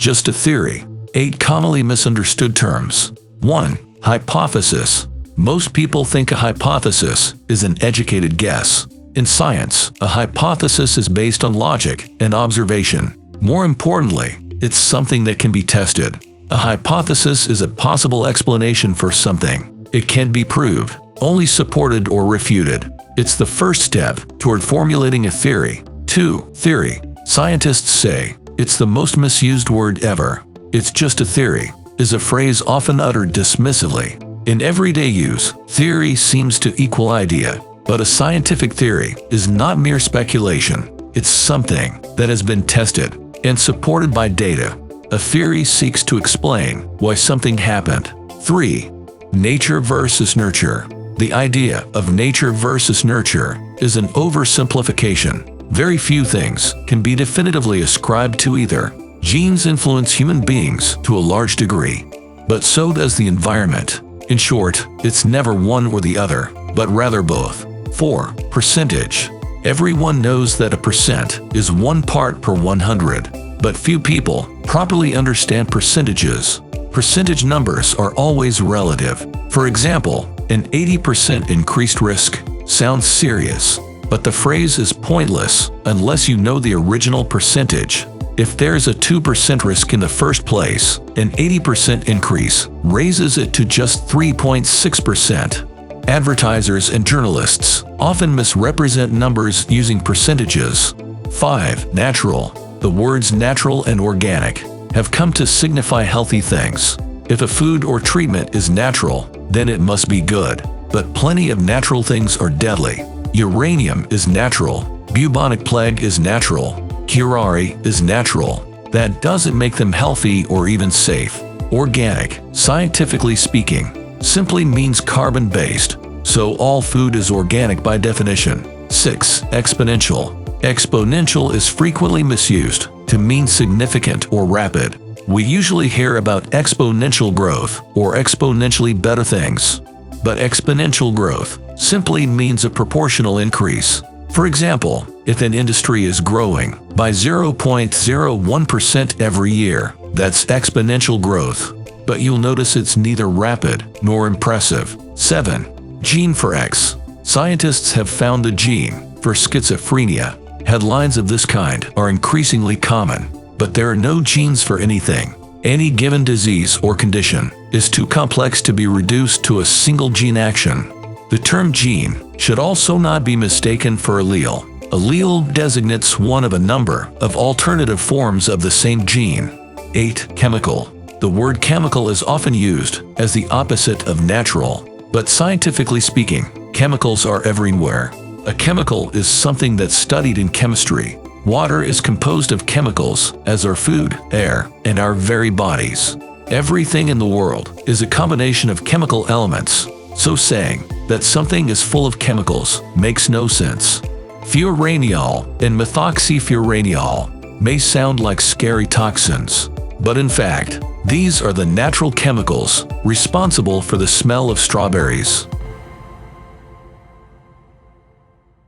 just a theory. 8 commonly misunderstood terms. 1. Hypothesis. Most people think a hypothesis is an educated guess. In science, a hypothesis is based on logic and observation. More importantly, it's something that can be tested. A hypothesis is a possible explanation for something. It can be proved, only supported or refuted. It's the first step toward formulating a theory. 2. Theory. Scientists say, it's the most misused word ever. It's just a theory, is a phrase often uttered dismissively. In everyday use, theory seems to equal idea, but a scientific theory is not mere speculation. It's something that has been tested and supported by data. A theory seeks to explain why something happened. 3. Nature versus nurture. The idea of nature versus nurture is an oversimplification. Very few things can be definitively ascribed to either. Genes influence human beings to a large degree, but so does the environment. In short, it's never one or the other, but rather both. 4. Percentage. Everyone knows that a percent is 1 part per 100, but few people properly understand percentages. Percentage numbers are always relative. For example, an 80% increased risk sounds serious, but the phrase is pointless unless you know the original percentage. If there's a 2% risk in the first place, an 80% increase raises it to just 3.6%. Advertisers and journalists often misrepresent numbers using percentages. 5. Natural. The words natural and organic have come to signify healthy things. If a food or treatment is natural, then it must be good. But plenty of natural things are deadly. Uranium is natural. Bubonic plague is natural. Curare is natural. That doesn't make them healthy or even safe. Organic, scientifically speaking, simply means carbon-based, so all food is organic by definition. 6. Exponential. Exponential is frequently misused to mean significant or rapid. We usually hear about exponential growth or exponentially better things, but exponential growth simply means a proportional increase. For example, if an industry is growing by 0.01% every year, that's exponential growth. But you'll notice it's neither rapid nor impressive. 7. Gene for X. Scientists have found the gene for schizophrenia. Headlines of this kind are increasingly common, but there are no genes for anything. Any given disease or condition is too complex to be reduced to a single gene action. The term gene should also not be mistaken for allele. Allele designates one of a number of alternative forms of the same gene. 8. Chemical. The word chemical is often used as the opposite of natural, but scientifically speaking, chemicals are everywhere. A chemical is something that's studied in chemistry. Water is composed of chemicals, as are food, air, and our very bodies. Everything in the world is a combination of chemical elements, so saying that something is full of chemicals makes no sense. Furaniol and methoxyfuraniol may sound like scary toxins, but in fact, these are the natural chemicals responsible for the smell of strawberries.